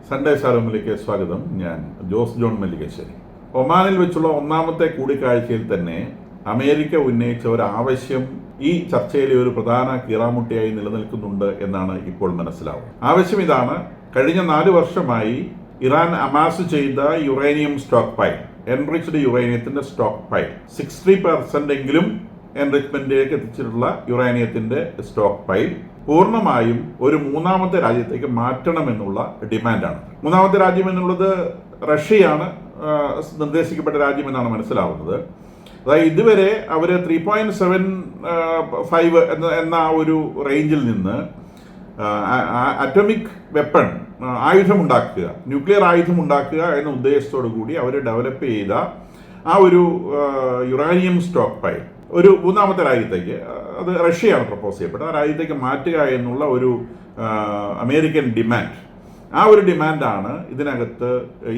Sunday ശാലോമിലേക്ക് സ്വാഗതം. ഞാൻ Jose John Mallikassery. ഒമാനിൽ വെച്ചുള്ള ഒന്നാമത്തെ കൂടിക്കാഴ്ചയിൽ തന്നെ അമേരിക്ക ഉന്നയിച്ച ഒരു ആവശ്യം ഈ ചർച്ചയിലെ ഒരു പ്രധാന കീറാമുട്ടിയായി നിലനിൽക്കുന്നുണ്ട് എന്നാണ് ഇപ്പോൾ മനസ്സിലാവുന്നത്. ആവശ്യം ഇതാണ്: കഴിഞ്ഞ 4 വർഷമായി ഇറാൻ അമാസ് ചെയ്ത യുറേനിയം സ്റ്റോക്ക് പൈൽ, എൻറിച്ച്ഡ് യുറേനിയത്തിന്റെ സ്റ്റോക്ക് പൈൽ 60% എങ്കിലും എൻറിച്ച്മെന്റിലേക്ക് എത്തിച്ചിട്ടുള്ള യുറേനിയത്തിന്റെ സ്റ്റോക്ക് പൈൽ പൂർണ്ണമായും ഒരു മൂന്നാമത്തെ രാജ്യത്തേക്ക് മാറ്റണമെന്നുള്ള ഡിമാൻഡാണ്. മൂന്നാമത്തെ രാജ്യം എന്നുള്ളത് റഷ്യയാണ് നിർദ്ദേശിക്കപ്പെട്ട രാജ്യം എന്നാണ് മനസ്സിലാവുന്നത്. അതായത് ഇതുവരെ അവർ 3.75 എന്ന ഒരു റേഞ്ചിൽ നിന്ന് അറ്റോമിക് വെപ്പൺ ആയുധമുണ്ടാക്കുക, ന്യൂക്ലിയർ ആയുധമുണ്ടാക്കുക എന്ന ഉദ്ദേശത്തോടു കൂടി അവർ ഡെവലപ്പ് ചെയ്ത ആ ഒരു യുറേനിയം സ്റ്റോക്ക് പൈൽ ഒരു മൂന്നാമത്തെ രാജ്യത്തേക്ക്, അത് റഷ്യയാണ് പ്രപ്പോസ് ചെയ്യപ്പെട്ടത്, ആ രാജ്യത്തേക്ക് മാറ്റുക എന്നുള്ള ഒരു അമേരിക്കൻ ഡിമാൻഡ്. ആ ഒരു ഡിമാൻഡാണ് ഇതിനകത്ത്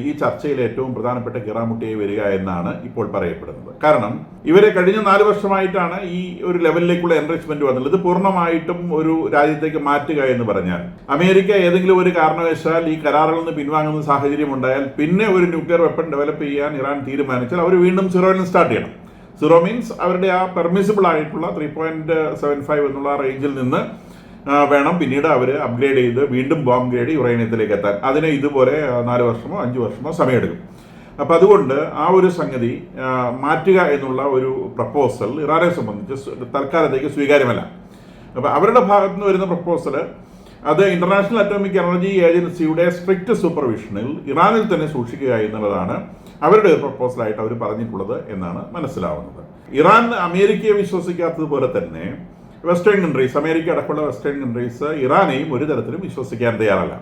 ഈ ചർച്ചയിലെ ഏറ്റവും പ്രധാനപ്പെട്ട കിറാമുട്ടിയായി വരിക എന്നാണ് ഇപ്പോൾ പറയപ്പെടുന്നത്. കാരണം ഇവരെ കഴിഞ്ഞ 4 വർഷമായിട്ടാണ് ഈ ഒരു ലെവലിലേക്കുള്ള എൻറിച്ച്മെന്റ് വന്നത്. ഇത് പൂർണ്ണമായിട്ടും ഒരു രാജ്യത്തേക്ക് മാറ്റുക എന്ന് പറഞ്ഞാൽ, അമേരിക്ക ഏതെങ്കിലും ഒരു കാരണവശാൽ ഈ കരാറിൽ നിന്ന് പിൻവാങ്ങുന്ന സാഹചര്യം ഉണ്ടായാൽ, പിന്നെ ഒരു ന്യൂക്ലിയർ വെപ്പൺ ഡെവലപ്പ് ചെയ്യാൻ ഇറാൻ തീരുമാനിച്ചാൽ അവർ വീണ്ടും സീറോയിൽ നിന്ന് സ്റ്റാർട്ട് ചെയ്യണം. സീറോ മീൻസ് അവരുടെ ആ പെർമിസിബിൾ ആയിട്ടുള്ള 3.75 എന്നുള്ള റേഞ്ചിൽ നിന്ന് വേണം പിന്നീട് അവർ അപ്ഗ്രേഡ് ചെയ്ത് വീണ്ടും ബോംബ് ഗ്രേഡ് യുറേനിയത്തിലേക്ക് എത്താൻ. അതിന് ഇതുപോലെ 4 വർഷമോ 5 വർഷമോ സമയമെടുക്കും. അപ്പം അതുകൊണ്ട് ആ ഒരു സംഗതി മാറ്റുക എന്നുള്ള ഒരു പ്രപ്പോസൽ ഇറാനെ സംബന്ധിച്ച് തൽക്കാലത്തേക്ക് സ്വീകാര്യമല്ല. അപ്പം അവരുടെ ഭാഗത്തു നിന്ന് വരുന്ന പ്രപ്പോസൽ അത് ഇന്റർനാഷണൽ അറ്റോമിക് എനർജി ഏജൻസിയുടെ സ്ട്രിക്റ്റ് സൂപ്പർവിഷനിൽ ഇറാനിൽ തന്നെ സൂക്ഷിക്കുക എന്നുള്ളതാണ് അവരുടെ ഒരു പ്രപ്പോസലായിട്ട് അവർ പറഞ്ഞിട്ടുള്ളത് എന്നാണ് മനസ്സിലാവുന്നത്. ഇറാൻ അമേരിക്കയെ വിശ്വസിക്കാത്തതുപോലെ തന്നെ വെസ്റ്റേൺ കൺട്രീസ്, അമേരിക്ക അടക്കമുള്ള വെസ്റ്റേൺ കൺട്രീസ് ഇറാനെയും ഒരു തരത്തിലും വിശ്വസിക്കാൻ തയ്യാറല്ല.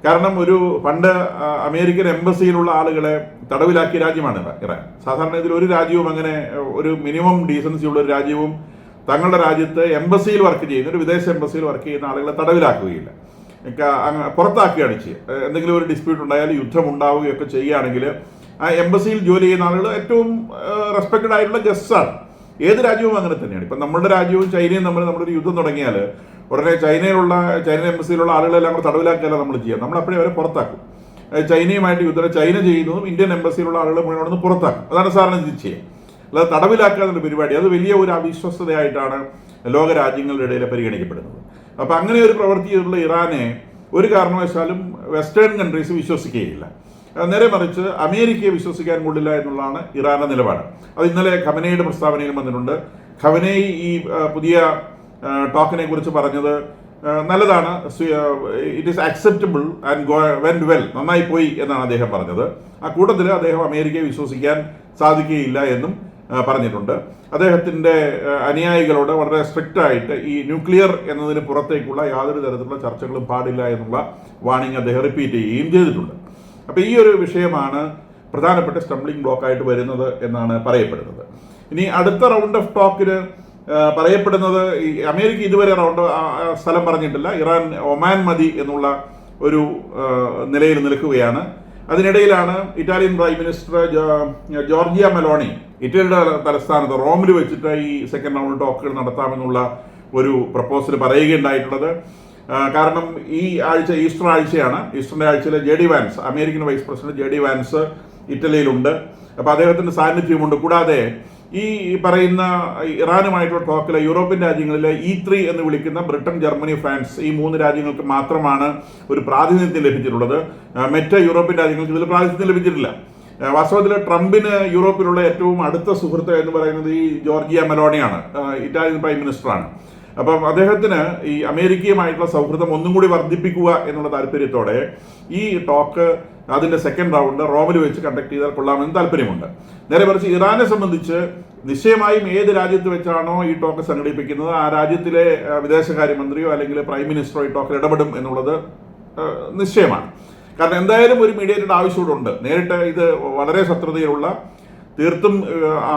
കാരണം പണ്ട് അമേരിക്കൻ എംബസിയിലുള്ള ആളുകളെ തടവിലാക്കിയ രാജ്യമാണ് ഇറാൻ. സാധാരണ ഇതിൽ ഒരു രാജ്യവും അങ്ങനെ ഒരു മിനിമം ഡീസൻസി ഉള്ള ഒരു രാജ്യവും തങ്ങളുടെ രാജ്യത്ത് എംബസിയിൽ വർക്ക് ചെയ്യുന്ന, ഒരു വിദേശ എംബസിയിൽ വർക്ക് ചെയ്യുന്ന ആളുകളെ തടവിലാക്കുകയില്ല, പുറത്താക്കുകയാണ് ചെയ്യുക. എന്തെങ്കിലും ഒരു ഡിസ്പ്യൂട്ട് ഉണ്ടായാലും യുദ്ധം ഉണ്ടാവുകയൊക്കെ ചെയ്യുകയാണെങ്കിൽ ആ എംബസിയിൽ ജോലി ചെയ്യുന്ന ആളുകൾ ഏറ്റവും റെസ്പെക്റ്റഡ് ആയിട്ടുള്ള ഗസ്റ്റാണ്. ഏത് രാജ്യവും അങ്ങനെ തന്നെയാണ്. ഇപ്പം നമ്മുടെ രാജ്യവും ചൈനയും തമ്മിൽ നമ്മളൊരു യുദ്ധം തുടങ്ങിയാൽ ഉടനെ ചൈന എംബസിയിലുള്ള ആളുകളെല്ലാം കൂടെ തടവിലാക്കുകയല്ല നമ്മൾ ചെയ്യുക. നമ്മൾ അപ്പോഴേ അവരെ പുറത്താക്കും. ചൈനയുമായിട്ട് യുദ്ധം ചൈന ചെയ്യുന്നതും ഇന്ത്യൻ എംബസിയിലുള്ള ആളുകളെ മുഴുവൻ അവിടെ നിന്ന് പുറത്താക്കും. അതാണ് സാറിന് ഇത് ചെയ്യുക. അല്ലാതെ തടവിലാക്കുക എന്നൊരു പരിപാടി, അത് വലിയ ഒരു അവിശ്വസ്തതയായിട്ടാണ് ലോകരാജ്യങ്ങളുടെ ഇടയിൽ പരിഗണിക്കപ്പെടുന്നത്. അപ്പം അങ്ങനെ ഒരു പ്രവൃത്തി ചെയ്തിട്ടുള്ള ഇറാനെ ഒരു കാരണവശാലും വെസ്റ്റേൺ കൺട്രീസ് വിശ്വസിക്കുകയില്ല. നേരെ മറിച്ച് അമേരിക്കയെ വിശ്വസിക്കാൻ കൊള്ളില്ല എന്നുള്ളതാണ് ഇറാന്റെ നിലപാട്. അത് ഇന്നലെ ഖമനയുടെ പ്രസ്താവനയിൽ വന്നിട്ടുണ്ട്. ഖമനയി ഈ പുതിയ ടോക്കിനെ കുറിച്ച് പറഞ്ഞത് നല്ലതാണ്, it is acceptable and went well, നന്നായി പോയി എന്നാണ് അദ്ദേഹം പറഞ്ഞത്. ആ കൂട്ടത്തിൽ അദ്ദേഹം അമേരിക്കയെ വിശ്വസിക്കാൻ സാധിക്കുകയില്ല എന്നും പറഞ്ഞിട്ടുണ്ട്. അദ്ദേഹത്തിൻ്റെ അനുയായികളോട് വളരെ സ്ട്രിക്റ്റ് ആയിട്ട് ഈ ന്യൂക്ലിയർ എന്നതിന് പുറത്തേക്കുള്ള യാതൊരു തരത്തിലുള്ള ചർച്ചകളും പാടില്ല എന്നുള്ള വാണിംഗ് അദ്ദേഹം റിപ്പീറ്റ് ചെയ്യുകയും ചെയ്തിട്ടുണ്ട്. അപ്പോൾ ഈ ഒരു വിഷയമാണ് പ്രധാനപ്പെട്ട സ്റ്റംബ്ലിംഗ് ബ്ലോക്കായിട്ട് വരുന്നത് എന്നാണ് പറയപ്പെടുന്നത്. ഇനി അടുത്ത റൗണ്ട് ഓഫ് ടോക്കിന് പറയപ്പെടുന്നത്, ഈ അമേരിക്ക ഇതുവരെ സ്ഥലം പറഞ്ഞിട്ടില്ല. ഇറാൻ ഒമാൻ മതി എന്നുള്ള ഒരു നിലയിൽ നിൽക്കുകയാണ്. അതിനിടയിലാണ് Italian prime minister Georgia Meloni ഇറ്റലിയുടെ തലസ്ഥാനത്ത് റോമിൽ വെച്ചിട്ട് ഈ സെക്കൻഡ് റൗണ്ട് ടോക്കുകൾ നടത്താമെന്നുള്ള ഒരു പ്രപ്പോസൽ പറയുകയുണ്ടായിട്ടുള്ളത്. കാരണം ഈ ആഴ്ച ഈസ്റ്റർ ആഴ്ചയാണ്. ഈസ്റ്ററിൻ്റെ ആഴ്ചയിൽ JD Vance, American vice president JD Vance ഇറ്റലിയിലുണ്ട്. അപ്പോൾ അദ്ദേഹത്തിൻ്റെ സാന്നിധ്യമുണ്ട്. കൂടാതെ ഈ പറയുന്ന ഇറാനുമായിട്ടുള്ള ടോക്കിലെ യൂറോപ്യൻ രാജ്യങ്ങളിലെ E3 എന്ന് വിളിക്കുന്ന ബ്രിട്ടൻ, ജർമ്മനി, ഫ്രാൻസ്, ഈ 3 രാജ്യങ്ങൾക്ക് മാത്രമാണ് ഒരു പ്രാതിനിധ്യം ലഭിച്ചിട്ടുള്ളത്. മറ്റ് യൂറോപ്യൻ രാജ്യങ്ങൾക്ക് ഇതിൽ പ്രാതിനിധ്യം ലഭിച്ചിട്ടില്ല. വാസ്തവത്തിൽ ട്രംപിന് യൂറോപ്പിലുള്ള ഏറ്റവും അടുത്ത സുഹൃത്ത് എന്ന് പറയുന്നത് ഈ ജോർജിയ മെലോണിയാണ്, ഇറ്റാലിയൻ പ്രൈം മിനിസ്റ്ററാണ്. അപ്പം അദ്ദേഹത്തിന് ഈ അമേരിക്കയുമായിട്ടുള്ള സൗഹൃദം ഒന്നും കൂടി വർദ്ധിപ്പിക്കുക എന്നുള്ള താല്പര്യത്തോടെ ഈ ടോക്ക്, അതിൻ്റെ സെക്കൻഡ് റൗണ്ട് റോമിൽ വെച്ച് കണ്ടക്ട് ചെയ്താൽ കൊള്ളാമെന്ന് താല്പര്യമുണ്ട്. നേരെ മറിച്ച് ഇറാനെ സംബന്ധിച്ച് നിശ്ചയമായും ഏത് രാജ്യത്ത് വെച്ചാണോ ഈ ടോക്ക് സംഘടിപ്പിക്കുന്നത് ആ രാജ്യത്തിലെ വിദേശകാര്യമന്ത്രിയോ അല്ലെങ്കിൽ പ്രൈം മിനിസ്റ്ററോ ഈ ടോക്കിൽ ഇടപെടും എന്നുള്ളത് നിശ്ചയമാണ്. കാരണം എന്തായാലും ഒരു മീഡിയേറ്റഡ് ആവശ്യമുണ്ട്. നേരിട്ട് ഇത് വളരെ ശത്രുതയിലുള്ള, തീർത്തും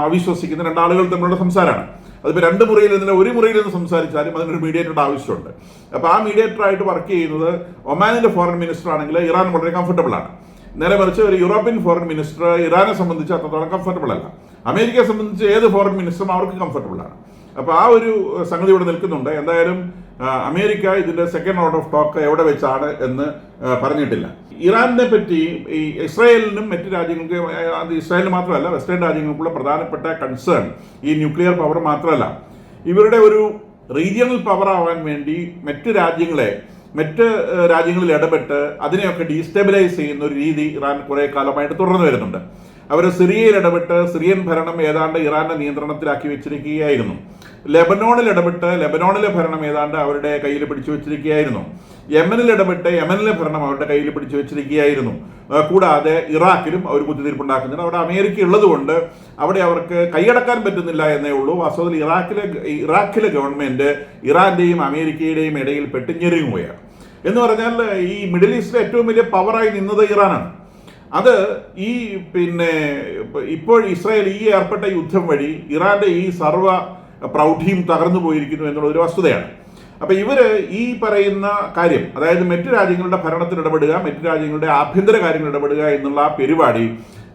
അവിശ്വസിക്കുന്ന 2 ആളുകൾ തമ്മിലുള്ള സംസാരമാണ്. അതിപ്പോൾ 2 മുറിയിൽ നിന്ന് ഒരു മുറിയിൽ നിന്ന് സംസാരിച്ചാലും അതിനൊരു മീഡിയേറ്റഡ് ആവശ്യമുണ്ട്. അപ്പോൾ ആ മീഡിയേറ്ററായിട്ട് വർക്ക് ചെയ്യുന്നത് ഒമാനിൻ്റെ ഫോറിൻ മിനിസ്റ്റർ ആണെങ്കിൽ ഇറാൻ വളരെ കംഫർട്ടബിൾ ആണ്. നേരെ മറിച്ച് ഒരു യൂറോപ്യൻ ഫോറിൻ മിനിസ്റ്റർ ഇറാനെ സംബന്ധിച്ച് അത്രത്തോളം കംഫർട്ടബിൾ അല്ല. അമേരിക്കയെ സംബന്ധിച്ച് ഏത് ഫോറിൻ മിനിസ്റ്ററും അവർക്ക് കംഫർട്ടബിൾ ആണ്. അപ്പോൾ ആ ഒരു സംഗതി ഇവിടെ നിൽക്കുന്നുണ്ട്. എന്തായാലും അമേരിക്ക ഇതിന്റെ സെക്കൻഡ് റൗണ്ട് ഓഫ് ടോക്ക് എവിടെ വെച്ചാണ് എന്ന് പറഞ്ഞിട്ടില്ല. ഇറാനെ പറ്റി ഈ ഇസ്രായേലിനും മറ്റ് രാജ്യങ്ങൾക്കും, അത് ഇസ്രായേലിന് മാത്രമല്ല വെസ്റ്റേൺ രാജ്യങ്ങൾക്കുള്ള പ്രധാനപ്പെട്ട കൺസേൺ ഈ ന്യൂക്ലിയർ പവർ മാത്രമല്ല, ഇവരുടെ ഒരു റീജിയണൽ പവർ ആവാൻ വേണ്ടി മറ്റ് രാജ്യങ്ങളിൽ ഇടപെട്ട് അതിനെയൊക്കെ ഡീസ്റ്റെബിലൈസ് ചെയ്യുന്ന ഒരു രീതി ഇറാൻ കുറേ കാലമായിട്ട് തുടർന്നു വരുന്നുണ്ട്. അവർ സിറിയയിൽ ഇടപെട്ട് സിറിയൻ ഭരണം ഏതാണ്ട് ഇറാന്റെ നിയന്ത്രണത്തിലാക്കി വെച്ചിരിക്കുകയായിരുന്നു. ലെബനോണിൽ ഇടപെട്ട് ലെബനോണിലെ ഭരണം ഏതാണ്ട് അവരുടെ കയ്യിൽ പിടിച്ചു വെച്ചിരിക്കുകയായിരുന്നു. യമനിൽ ഇടപെട്ട് യമനിലെ ഭരണം അവരുടെ കയ്യിൽ പിടിച്ചു വെച്ചിരിക്കുകയായിരുന്നു. കൂടാതെ ഇറാഖിലും അവർ കുത്തിത്തിരിപ്പുണ്ടാക്കുന്നുണ്ട്. അവിടെ അമേരിക്ക ഉള്ളതുകൊണ്ട് അവിടെ അവർക്ക് കൈയടക്കാൻ പറ്റുന്നില്ല എന്നേ ഉള്ളൂ. വാസ്തവത്തിൽ ഇറാഖിലെ ഗവൺമെന്റ് ഇറാന്റെയും അമേരിക്കയുടെയും ഇടയിൽ പെട്ടിഞ്ഞെറിയുകയാണ്. എന്ന് പറഞ്ഞാൽ ഈ മിഡിൽ ഈസ്റ്റിലെ ഏറ്റവും വലിയ പവറായി നിന്നത് ഇറാനാണ്. അത് ഇപ്പോൾ ഇസ്രായേൽ ഈ ഏർപ്പെട്ട യുദ്ധം വഴി ഇറാന്റെ ഈ സർവ്വ പ്രൗഢിയും തകർന്നു പോയിരിക്കുന്നു എന്നുള്ള ഒരു വസ്തുതയാണ്. അപ്പൊ ഇവര് ഈ പറയുന്ന കാര്യം, അതായത് മറ്റു രാജ്യങ്ങളുടെ ഭരണത്തിൽ ഇടപെടുക, മറ്റു രാജ്യങ്ങളുടെ ആഭ്യന്തര കാര്യങ്ങൾ ഇടപെടുക എന്നുള്ള പരിപാടി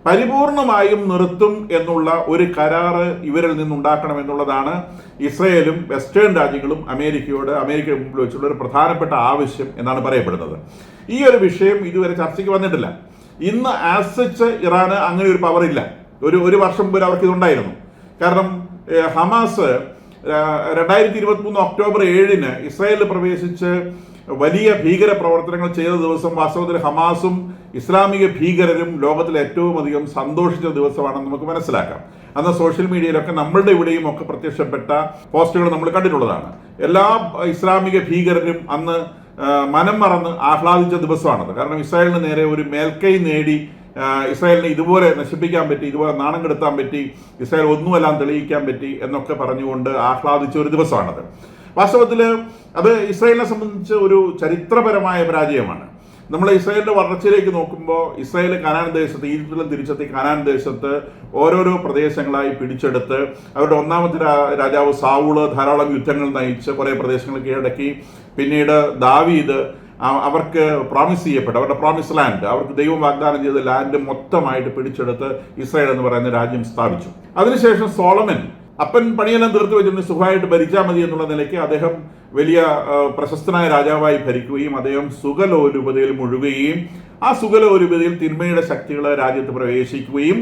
പരിപൂർണമായും നിർത്തും എന്നുള്ള ഒരു കരാറ് ഇവരിൽ നിന്നുണ്ടാക്കണം എന്നുള്ളതാണ് ഇസ്രയേലും വെസ്റ്റേൺ രാജ്യങ്ങളും അമേരിക്കയുടെ മുമ്പിൽ വെച്ചുള്ള ഒരു പ്രധാനപ്പെട്ട ആവശ്യം എന്നാണ് പറയപ്പെടുന്നത്. ഈ ഒരു വിഷയം ഇതുവരെ ചർച്ചയ്ക്ക് വന്നിട്ടില്ല. ഇന്ന് ആസ് സച്ച് ഇറാന് അങ്ങനെ ഒരു പവർ ഇല്ല. ഒരു വർഷം മുമ്പ് അവർക്ക് ഇതുണ്ടായിരുന്നു. കാരണം ഹമാസ് 2023 ഒക്ടോബർ 7 ഇസ്രായേലിൽ പ്രവേശിച്ച് വലിയ ഭീകര പ്രവർത്തനങ്ങൾ ചെയ്ത ദിവസം വാസ്തവത്തിൽ ഹമാസും ഇസ്ലാമിക ഭീകരരും ലോകത്തിൽ ഏറ്റവും അധികം സന്തോഷിച്ച ദിവസമാണെന്ന് നമുക്ക് മനസ്സിലാക്കാം. അന്ന് സോഷ്യൽ മീഡിയയിലൊക്കെ നമ്മളുടെ ഇവിടെയും ഒക്കെ പ്രത്യക്ഷപ്പെട്ട പോസ്റ്റുകൾ നമ്മൾ കണ്ടിട്ടുള്ളതാണ്. എല്ലാ ഇസ്ലാമിക ഭീകരരും അന്ന് മനം മറന്ന് ആഹ്ലാദിച്ച ദിവസമാണത്. കാരണം ഇസ്രായേലിന് നേരെ ഒരു മേൽക്കൈ നേടി ഇസ്രായേലിനെ ഇതുപോലെ നശിപ്പിക്കാൻ പറ്റി, ഇതുപോലെ നാണം കെടുത്താൻ പറ്റി, ഇസ്രായേൽ ഒന്നുമെല്ലാം തെളിയിക്കാൻ പറ്റി എന്നൊക്കെ പറഞ്ഞുകൊണ്ട് ആഹ്ലാദിച്ച ഒരു ദിവസമാണത്. വാസ്തവത്തിൽ അത് ഇസ്രായേലിനെ സംബന്ധിച്ച് ഒരു ചരിത്രപരമായ പരാജയമാണ്. നമ്മൾ ഇസ്രായേലിന്റെ വളർച്ചയിലേക്ക് നോക്കുമ്പോൾ ഇസ്രായേൽ കനാൻ ദേശത്ത്, ഈജിപ്തിലും തിരിച്ചെത്തി കനാൻ ദേശത്ത് ഓരോരോ പ്രദേശങ്ങളായി പിടിച്ചെടുത്ത് അവരുടെ ഒന്നാമത്തെ രാജാവ് സാവൂള് ധാരാളം യുദ്ധങ്ങൾ നയിച്ച് കുറേ പ്രദേശങ്ങൾ കീഴടക്കി. പിന്നീട് ദാവീദ് അവർക്ക് പ്രോമിസ് ചെയ്യപ്പെട്ട അവരുടെ പ്രോമിസ് ലാൻഡ്, അവർക്ക് ദൈവം വാഗ്ദാനം ചെയ്ത ലാൻഡ് മൊത്തമായിട്ട് പിടിച്ചെടുത്ത് ഇസ്രായേൽ എന്ന് പറയുന്ന രാജ്യം സ്ഥാപിച്ചു. അതിനുശേഷം സോളമൻ അപ്പൻ പണിയെല്ലാം തീർത്തു വെച്ചിട്ട് സുഖമായിട്ട് ഭരിച്ചാൽ മതി എന്നുള്ള നിലയ്ക്ക് അദ്ദേഹം വലിയ പ്രശസ്തനായ രാജാവായി ഭരിക്കുകയും അദ്ദേഹം സുഖലോലുപതയിൽ മുഴുകുകയും ആ സുഖലോലുപതയിൽ തിന്മയുടെ ശക്തികൾ രാജ്യത്ത് പ്രവേശിക്കുകയും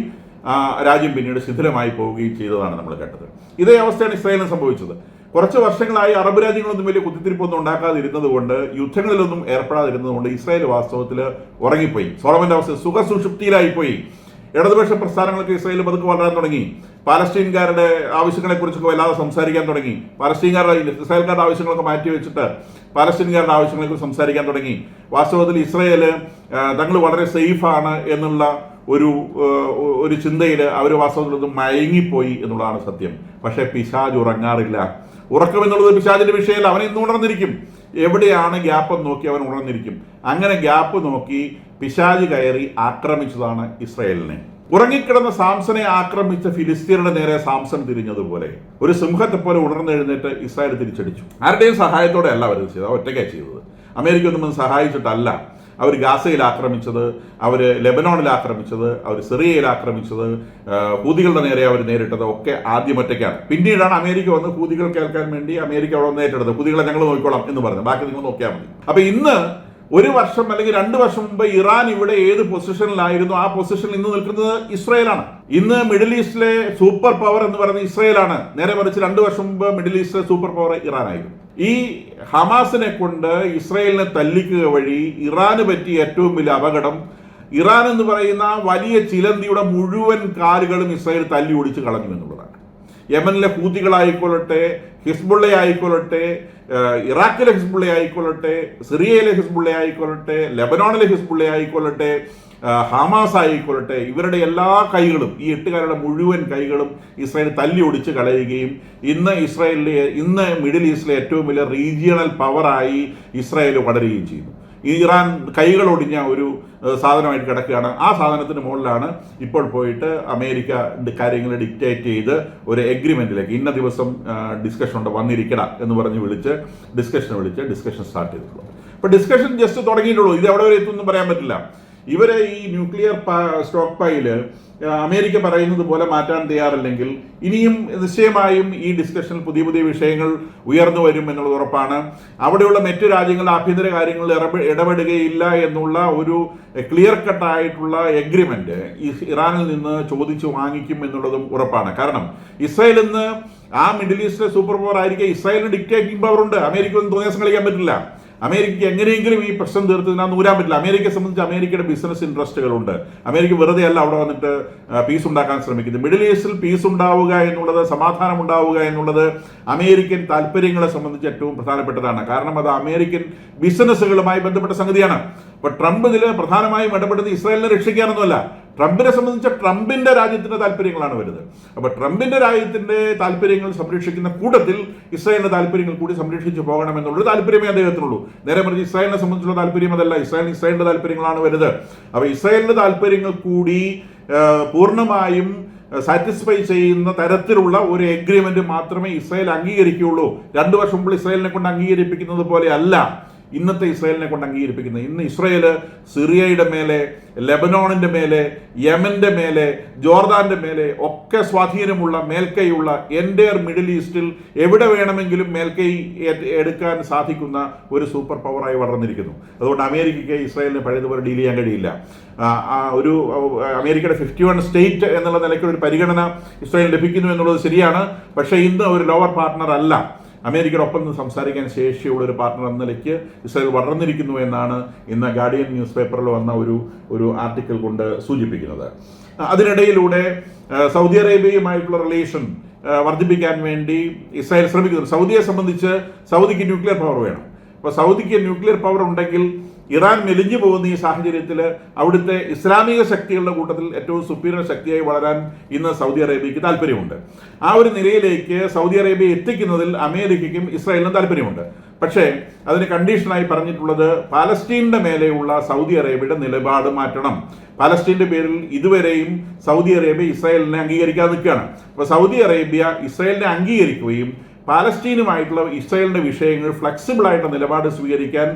രാജ്യം പിന്നീട് ശിഥിലമായി പോവുകയും ചെയ്തതാണ് നമ്മൾ കേട്ടത്. ഇതേ അവസ്ഥയാണ് ഇസ്രായേലിന് സംഭവിച്ചത്. കുറച്ച് വർഷങ്ങളായി അറബ് രാജ്യങ്ങളൊന്നും വലിയ കുത്തിത്തിരിപ്പൊന്നും ഉണ്ടാക്കാതിരുന്നത് കൊണ്ട്, യുദ്ധങ്ങളിലൊന്നും ഏർപ്പെടാതിരുന്നത് കൊണ്ട് ഇസ്രായേൽ വാസ്തവത്തിൽ ഉറങ്ങിപ്പോയി. സോളമന്റെ അവസ്ഥ സുഖസുഷുപ്തിയിലായിപ്പോയി. ഇടതുപക്ഷ പ്രസ്ഥാനങ്ങൾക്ക് ഇസ്രായേൽ പതുക്കെ വളരാൻ തുടങ്ങി. പാലസ്തീൻകാരുടെ ആവശ്യങ്ങളെക്കുറിച്ചൊക്കെ വല്ലാതെ സംസാരിക്കാൻ തുടങ്ങി. ഇസ്രായേൽക്കാരുടെ ആവശ്യങ്ങളൊക്കെ മാറ്റിവെച്ചിട്ട് പാലസ്തീൻകാരുടെ ആവശ്യങ്ങളെക്കുറിച്ച് സംസാരിക്കാൻ തുടങ്ങി. വാസ്തവത്തിൽ ഇസ്രായേൽ തങ്ങൾ വളരെ സേഫാണ് എന്നുള്ള ഒരു ചിന്തയിൽ അവർ വാസ്തവത്തിൽ മയങ്ങിപ്പോയി എന്നുള്ളതാണ് സത്യം. പക്ഷേ പിശാച് ഉറങ്ങാറില്ല. ഉറക്കം എന്നുള്ളത് പിശാചിന്റെ വിഷയമല്ല. അവൻ ഇന്ന് ഉണർന്നിരിക്കും. എവിടെയാണ് ഗ്യാപ്പ് നോക്കി അവൻ ഉണർന്നിരിക്കും. അങ്ങനെ ഗ്യാപ്പ് നോക്കി പിശാച് കയറി ആക്രമിച്ചതാണ് ഇസ്രായേലിനെ. ഉറങ്ങിക്കിടന്ന സാംസനെ ആക്രമിച്ച ഫിലിസ്തീനയുടെ നേരെ സാംസൺ തിരിഞ്ഞതുപോലെ ഒരു സിംഹത്തെ പോലെ ഉണർന്നെഴുന്നേറ്റ് ഇസ്രായേൽ തിരിച്ചടിച്ചു. ആരുടെയും സഹായത്തോടെ അല്ല അവർ ചെയ്തത്, ഒറ്റയ്ക്കാണ് ചെയ്തത്. അമേരിക്ക ഒന്നും സഹായിച്ചിട്ടല്ല അവർ ഗാസയിൽ ആക്രമിച്ചത്, അവർ ലെബനോണിൽ ആക്രമിച്ചത്, അവർ സിറിയയിൽ ആക്രമിച്ചത്, ഹൂതികളുടെ നേരെ അവർ നേരിട്ടത് ഒക്കെ ആദ്യം ഒറ്റയ്ക്കാണ്. പിന്നീടാണ് അമേരിക്ക വന്ന് ഹൂതികൾ കേൾക്കാൻ വേണ്ടി അമേരിക്ക അവിടെ വന്ന് ഏറ്റെടുത്തത്. ഹൂതികളെ ഞങ്ങൾ നോക്കിക്കോളാം എന്ന് പറഞ്ഞു, ബാക്കി നിങ്ങൾ നോക്കിയാൽ മതി. അപ്പൊ ഇന്ന് 1 വർഷം അല്ലെങ്കിൽ 2 വർഷം മുമ്പ് ഇറാൻ ഇവിടെ ഏത് പൊസിഷനിലായിരുന്നു ആ പൊസിഷനിൽ ഇന്ന് നിൽക്കുന്നത് ഇസ്രായേലാണ്. ഇന്ന് മിഡിൽ ഈസ്റ്റിലെ സൂപ്പർ പവർ എന്ന് പറയുന്നത് ഇസ്രായേലാണ്. നേരെ മറിച്ച് 2 വർഷം മുമ്പ് മിഡിൽ ഈസ്റ്റിലെ സൂപ്പർ പവർ ഇറാനായിരുന്നു. ഈ ഹമാസിനെ കൊണ്ട് ഇസ്രായേലിനെ തല്ലിക്കുക വഴി ഇറാന് പറ്റിയ ഏറ്റവും വലിയ അപകടം, ഇറാൻ എന്ന് പറയുന്ന വലിയ ചിലന്തിയുടെ മുഴുവൻ കാലുകളും ഇസ്രായേൽ തല്ലി ഒടിച്ച് കളഞ്ഞു എന്നുള്ളതാണ്. യമനിലെ ഹൂതികളായിക്കൊള്ളട്ടെ, ഹിസ്ബുള്ള ആയിക്കൊള്ളട്ടെ, ഇറാഖിലെ ഹിസ്ബുള്ള ആയിക്കൊള്ളട്ടെ, സിറിയയിലെ ഹിസ്ബുള്ള ആയിക്കൊള്ളട്ടെ, ലെബനോണിലെ ഹിസ്ബുള്ള ആയിക്കൊള്ളട്ടെ, ഹമാസ് ആയിക്കൊള്ളട്ടെ, ഇവരുടെ എല്ലാ കൈകളും, ഈ 8 കാരുടെ മുഴുവൻ കൈകളും ഇസ്രായേൽ തല്ലി ഒടിച്ച് കളയുകയും ഇന്ന് മിഡിൽ ഈസ്റ്റിലെ ഏറ്റവും വലിയ റീജിയണൽ പവറായി ഇസ്രായേൽ വളരുകയും ചെയ്യുന്നു. ഇറാൻ കൈകളൊടിഞ്ഞ ഒരു സാധനമായിട്ട് കിടക്കുകയാണ്. ആ സാധനത്തിന് മുകളിലാണ് ഇപ്പോൾ പോയിട്ട് അമേരിക്ക കാര്യങ്ങൾ ഡിക്റ്റേറ്റ് ചെയ്ത് ഒരു എഗ്രിമെന്റിലേക്ക് ഇന്ന ദിവസം ഡിസ്കഷൻ ഉണ്ട് വന്നിരിക്കട എന്ന് പറഞ്ഞ് വിളിച്ച് ഡിസ്കഷൻ സ്റ്റാർട്ട് ചെയ്തിട്ടുള്ളൂ. അപ്പോൾ ഡിസ്കഷൻ ജസ്റ്റ് തുടങ്ങിയിട്ടുള്ളൂ. ഇത് എവിടെ വരെ എത്തുമെന്നും പറയാൻ പറ്റില്ല. ഇവരെ ഈ ന്യൂക്ലിയർ സ്റ്റോക്ക് പൈല് അമേരിക്ക പറയുന്നത് പോലെ മാറ്റാൻ തയ്യാറല്ലെങ്കിൽ ഇനിയും നിശ്ചയമായും ഈ ഡിസ്കഷനിൽ പുതിയ പുതിയ വിഷയങ്ങൾ ഉയർന്നു വരും എന്നുള്ളത് ഉറപ്പാണ്. അവിടെയുള്ള മറ്റു രാജ്യങ്ങളുടെ ആഭ്യന്തര കാര്യങ്ങളിൽ ഇടപെടുകയില്ല എന്നുള്ള ഒരു ക്ലിയർ കട്ടായിട്ടുള്ള എഗ്രിമെന്റ് ഇറാനിൽ നിന്ന് ചോദിച്ചു വാങ്ങിക്കും എന്നുള്ളതും ഉറപ്പാണ്. കാരണം ഇസ്രായേൽ ഇന്ന് ആ മിഡിൽ ഈസ്റ്റിലെ സൂപ്പർ പവർ ആയിരിക്കും. ഇസ്രായേലിന് ഡിക്റ്റേറ്റിംഗ് പവർ ഉണ്ട്. അമേരിക്ക ഒന്നും തോന്നിയാസം കളിക്കാൻ പറ്റില്ല. അമേരിക്കയ്ക്ക് എങ്ങനെയെങ്കിലും ഈ പ്രശ്നം തീർത്തതിനാ നൂരാൻ പറ്റില്ല. അമേരിക്കയെ സംബന്ധിച്ച് അമേരിക്കയുടെ ബിസിനസ് ഇൻട്രസ്റ്റുകളുണ്ട്. അമേരിക്ക വെറുതെ അല്ല അവിടെ വന്നിട്ട് പീസ് ഉണ്ടാക്കാൻ ശ്രമിക്കുന്നത്. മിഡിൽ ഈസ്റ്റിൽ പീസ് ഉണ്ടാവുക എന്നുള്ളത്, സമാധാനം ഉണ്ടാവുക എന്നുള്ളത് അമേരിക്കൻ താല്പര്യങ്ങളെ സംബന്ധിച്ച് ഏറ്റവും പ്രധാനപ്പെട്ടതാണ്. കാരണം അത് അമേരിക്കൻ ബിസിനസ്സുകളുമായി ബന്ധപ്പെട്ട സംഗതിയാണ്. അപ്പൊ ട്രംപ് ഇതിൽ പ്രധാനമായും ഇടപെടുന്നത് ഇസ്രായേലിനെ രക്ഷിക്കാനൊന്നുമല്ല. ട്രംപിനെ സംബന്ധിച്ച് ട്രംപിന്റെ രാജ്യത്തിന്റെ താല്പര്യങ്ങളാണ് വരുന്നത്. അപ്പൊ ട്രംപിന്റെ രാജ്യത്തിന്റെ താല്പര്യങ്ങൾ സംരക്ഷിക്കുന്ന കൂട്ടത്തിൽ ഇസ്രായേലിന്റെ താല്പര്യങ്ങൾ കൂടി സംരക്ഷിച്ചു പോകണമെന്നുള്ളൊരു താല്പര്യമേ അദ്ദേഹത്തിനുള്ളൂ. നേരെ മറിച്ച് ഇസ്രായേലിനെ സംബന്ധിച്ചുള്ള താല്പര്യം അതല്ല. ഇസ്രായേലിന്റെ താല്പര്യങ്ങളാണ് വരുന്നത്. അപ്പൊ ഇസ്രായേലിന്റെ താല്പര്യങ്ങൾ കൂടി പൂർണ്ണമായും സാറ്റിസ്ഫൈ ചെയ്യുന്ന തരത്തിലുള്ള ഒരു എഗ്രിമെന്റ് മാത്രമേ ഇസ്രായേൽ അംഗീകരിക്കുകയുള്ളൂ. 2 വർഷം മുമ്പ് ഇസ്രായേലിനെ കൊണ്ട് അംഗീകരിപ്പിക്കുന്നത് പോലെ അല്ല ഇന്നത്തെ ഇസ്രായേലിനെ കൊണ്ട് അംഗീകരിപ്പിക്കുന്നത്. ഇന്ന് ഇസ്രായേൽ സിറിയയുടെ മേലെ, ലെബനോണിന്റെ മേലെ, യമന്റെ മേലെ, ജോർദാന്റെ മേലെ ഒക്കെ സ്വാധീനമുള്ള, മേൽക്കൈയുള്ള, എൻ്റയർ മിഡിൽ ഈസ്റ്റിൽ എവിടെ വേണമെങ്കിലും മേൽക്കൈ എടുക്കാൻ സാധിക്കുന്ന ഒരു സൂപ്പർ പവറായി വളർന്നിരിക്കുന്നു. അതുകൊണ്ട് അമേരിക്കയ്ക്ക് ഇസ്രായേലിനെ പഴയതുപോലെ ഡീൽ ചെയ്യാൻ കഴിയില്ല. ഒരു അമേരിക്കയുടെ 51 സ്റ്റേറ്റ് എന്നുള്ള നിലയ്ക്ക് ഒരു പരിഗണന ഇസ്രായേൽ ലഭിക്കുന്നു എന്നുള്ളത് ശരിയാണ്. പക്ഷേ ഇന്ന് ഒരു ലോവർ പാർട്ട്ണർ അല്ല. അമേരിക്കയുടെ ഒപ്പം നിന്ന് സംസാരിക്കാൻ ശേഷിയുള്ള ഒരു പാർട്ട്ണർ എന്ന നിലയ്ക്ക് ഇസ്രായേൽ വളർന്നിരിക്കുന്നു എന്നാണ് ഇന്ന് ഗാർഡിയൻ ന്യൂസ് പേപ്പറിൽ വന്ന ഒരു ആർട്ടിക്കിൾ കൊണ്ട് സൂചിപ്പിക്കുന്നത്. അതിനിടയിലൂടെ സൗദി അറേബ്യയുമായിട്ടുള്ള റിലേഷൻ വർദ്ധിപ്പിക്കാൻ വേണ്ടി ഇസ്രായേൽ ശ്രമിക്കുന്നു. സൗദിയെ സംബന്ധിച്ച് സൗദിക്ക് ന്യൂക്ലിയർ പവർ വേണം. അപ്പോൾ സൗദിക്ക് ന്യൂക്ലിയർ പവർ ഉണ്ടെങ്കിൽ ഇറാൻ മെലിഞ്ഞു പോകുന്ന ഈ സാഹചര്യത്തിൽ അവിടുത്തെ ഇസ്ലാമിക ശക്തികളുടെ കൂട്ടത്തിൽ ഏറ്റവും സുപ്പീരിയർ ശക്തിയായി വളരാൻ ഇന്ന് സൗദി അറേബ്യയ്ക്ക് താല്പര്യമുണ്ട്. ആ ഒരു നിലയിലേക്ക് സൗദി അറേബ്യ എത്തിക്കുന്നതിൽ അമേരിക്കയ്ക്കും ഇസ്രായേലിനും താല്പര്യമുണ്ട്. പക്ഷേ അതിന് കണ്ടീഷനായി പറഞ്ഞിട്ടുള്ളത് പാലസ്തീനിന്റെ മേലെയുള്ള സൗദി അറേബ്യയുടെ നിലപാട് മാറ്റണം. പാലസ്തീന്റെ പേരിൽ ഇതുവരെയും സൗദി അറേബ്യ ഇസ്രായേലിനെ അംഗീകരിക്കാതെ നിൽക്കുകയാണ്. അപ്പോൾ സൗദി അറേബ്യ ഇസ്രായേലിനെ അംഗീകരിക്കുകയും പാലസ്തീനുമായിട്ടുള്ള ഇസ്രായേലിന്റെ വിഷയങ്ങൾ ഫ്ലെക്സിബിളായിട്ട് നിലപാട് സ്വീകരിക്കാൻ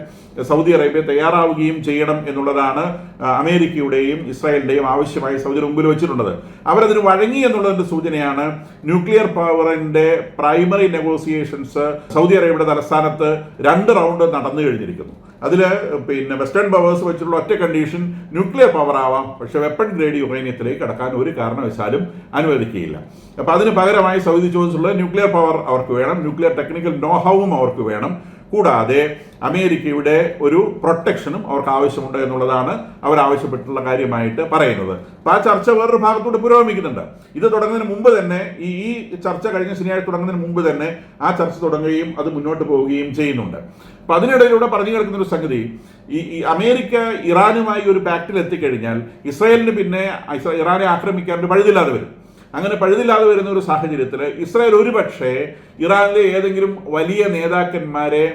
സൗദി അറേബ്യ തയ്യാറാവുകയും ചെയ്യണം എന്നുള്ളതാണ് അമേരിക്കയുടെയും ഇസ്രായേലിന്റെയും ആവശ്യമായി സൗദി മുമ്പിൽ വെച്ചിട്ടുള്ളത്. അവരതിന് വഴങ്ങി എന്നുള്ളതിന്റെ സൂചനയാണ് ന്യൂക്ലിയർ പവറിന്റെ പ്രൈമറി നെഗോസിയേഷൻസ് സൗദി അറേബ്യയുടെ തലസ്ഥാനത്ത് 2 റൗണ്ട് നടന്നു കഴിഞ്ഞിരിക്കുന്നു. അതിൽ വെസ്റ്റേൺ പവേഴ്സ് വെച്ചിട്ടുള്ള ഒറ്റ കണ്ടീഷൻ ന്യൂക്ലിയർ പവർ ആവാം, പക്ഷെ വെപ്പൺ ഗ്രേഡ് യുറേനിയത്തിലേക്ക് കടക്കാൻ ഒരു കാരണവശാലും അനുവദിക്കുകയില്ല. അപ്പോൾ അതിന് പകരമായി സൗദി ചോദിച്ചിട്ടുള്ളത് ന്യൂക്ലിയർ പവർ അവർക്ക് വേണം, ന്യൂക്ലിയർ ടെക്നിക്കൽ നോഹവും അവർക്ക് വേണം, കൂടാതെ അമേരിക്കയുടെ ഒരു പ്രൊട്ടക്ഷനും അവർക്ക് ആവശ്യമുണ്ട് എന്നുള്ളതാണ് അവർ ആവശ്യപ്പെട്ടിട്ടുള്ള കാര്യമായിട്ട് പറയുന്നത്. അപ്പോൾ ആ ചർച്ച വേറൊരു ഭാഗത്തൂടെ പുരോഗമിക്കുന്നുണ്ട്. ഇത് തുടങ്ങുന്നതിന് മുമ്പ് തന്നെ, ഈ ചർച്ച കഴിഞ്ഞ ശനിയാഴ്ച തുടങ്ങുന്നതിന് മുമ്പ് തന്നെ ആ ചർച്ച തുടങ്ങുകയും അത് മുന്നോട്ട് പോവുകയും ചെയ്യുന്നുണ്ട്. അപ്പോൾ അതിനിടയിലൂടെ പറഞ്ഞു കേൾക്കുന്ന ഒരു സംഗതി, ഈ അമേരിക്ക ഇറാനുമായി ഒരു പാക്റ്റിൽ എത്തിക്കഴിഞ്ഞാൽ ഇസ്രായേലിന് പിന്നെ ഇറാനെ ആക്രമിക്കാൻ ഒരു പഴുതില്ലാതെ വരും. അങ്ങനെ പഴുതില്ലാതെ വരുന്ന ഒരു സാഹചര്യത്തിൽ ഇസ്രായേൽ ഒരുപക്ഷെ ഇറാനിലെ ഏതെങ്കിലും വലിയ നേതാക്കന്മാരെ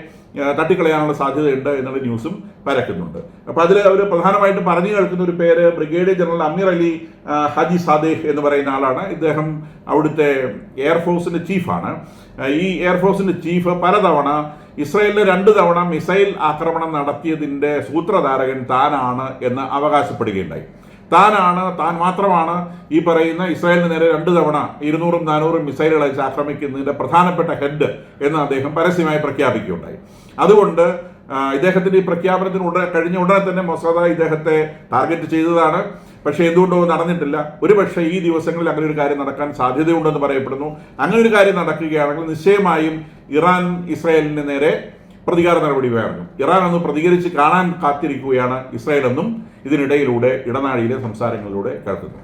തട്ടിക്കളയാനുള്ള സാധ്യതയുണ്ട് എന്നുള്ള ന്യൂസും പരക്കുന്നുണ്ട്. അപ്പോൾ അതിൽ അവർ പ്രധാനമായിട്ടും പറഞ്ഞു കേൾക്കുന്ന ഒരു പേര് ബ്രിഗേഡിയർ ജനറൽ അമീർ അലി ഹാജി സാദേഹ് എന്ന് പറയുന്ന ആളാണ്. ഇദ്ദേഹം അവിടുത്തെ എയർഫോഴ്സിന്റെ ചീഫാണ്. ഈ എയർഫോഴ്സിന്റെ ചീഫ് പലതവണ ഇസ്രായേലിന് 2 തവണ മിസൈൽ ആക്രമണം നടത്തിയതിൻ്റെ സൂത്രധാരകൻ താനാണ് എന്ന് അവകാശപ്പെടുകയുണ്ടായി. താൻ മാത്രമാണ് ഈ പറയുന്ന ഇസ്രായേലിന് നേരെ 2 തവണ 200-400 മിസൈലുകൾ അയച്ച് ആക്രമിക്കുന്നതിന്റെ പ്രധാനപ്പെട്ട ഹെഡ് എന്ന് അദ്ദേഹം പരസ്യമായി പ്രഖ്യാപിക്കുകയുണ്ടായി. അതുകൊണ്ട് ഇദ്ദേഹത്തിന്റെ ഈ പ്രഖ്യാപനത്തിന് കഴിഞ്ഞ ഉടനെ തന്നെ മൊസാദ ഇദ്ദേഹത്തെ ടാർഗറ്റ് ചെയ്തതാണ്. പക്ഷേ എന്തുകൊണ്ടോ നടന്നിട്ടില്ല. ഒരുപക്ഷെ ഈ ദിവസങ്ങളിൽ അങ്ങനെ ഒരു കാര്യം നടക്കാൻ സാധ്യതയുണ്ടെന്ന് പറയപ്പെടുന്നു. അങ്ങനെ ഒരു കാര്യം നടക്കുകയാണെങ്കിൽ നിശ്ചയമായും ഇറാൻ ഇസ്രായേലിന് നേരെ പ്രതികാര നടപടി വേണം. ഇറാൻ ഒന്ന് പ്രതികരിച്ച് കാണാൻ കാത്തിരിക്കുകയാണ് ഇസ്രായേൽ എന്നും ഇതിനിടയിലൂടെ ഇടനാഴിയിലെ സംസാരങ്ങളിലൂടെ കേൾക്കുന്നത്.